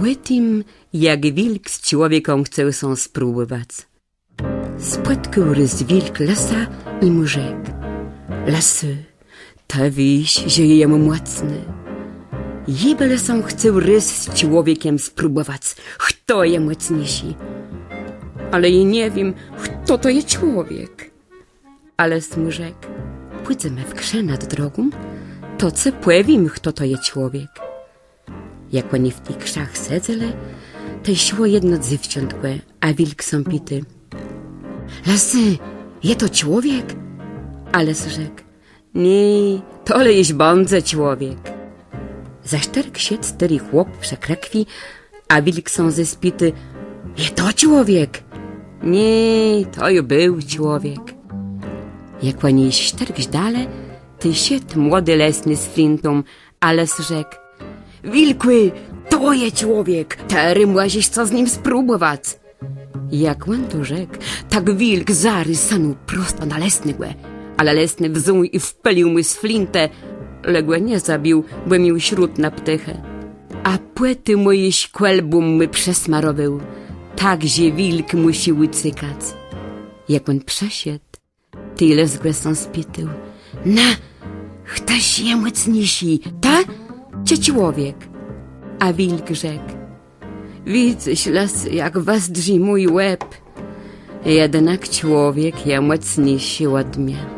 Łetym, jak wilk z człowieką chce są spróbować. Spotkał rys wilk lasa i mu rzekł: Lasy, ta wieś, że jemu mocny. Jebele są chce rys z człowiekiem spróbować, kto je mocniejszy. Ale i nie wiem, kto to jest człowiek. Ale mu rzekł: pójdziemy w krze nad drogą, to co powiem, kto to jest człowiek. Jak oni w tych krzach sedzele, to szło jedno dziewczątko, a wilk są pity: Lasy, je to człowiek? Ale rzekł: nie, tole jest bądze człowiek. Zaś terk siedz stary chłop przekrekwi, a wilk są ze spity: je to człowiek? Nie, to ju był człowiek. Jak oni szterkś dale, ty sied młody lesny z flintą, ale rzekł: wilkły, to je człowiek, tery młaziś co z nim spróbować. Jak on to rzekł, tak wilk zarysanął prosto na lesnygłę, ale lesny wzuł i wpelił mu z flintę, ległe nie zabił, bo miał śród na ptychę. A płety moje szkłelbum my przesmarował, tak, że wilk musi łyczykać. Jak on przesiedł, tyle z głosą spytał: na, ktoś je mocniejszy, ta czy człowiek? A wilk rzekł: widzisz, lasy, jak was drży mój łeb, jednak człowiek je mocniejszy od mnie.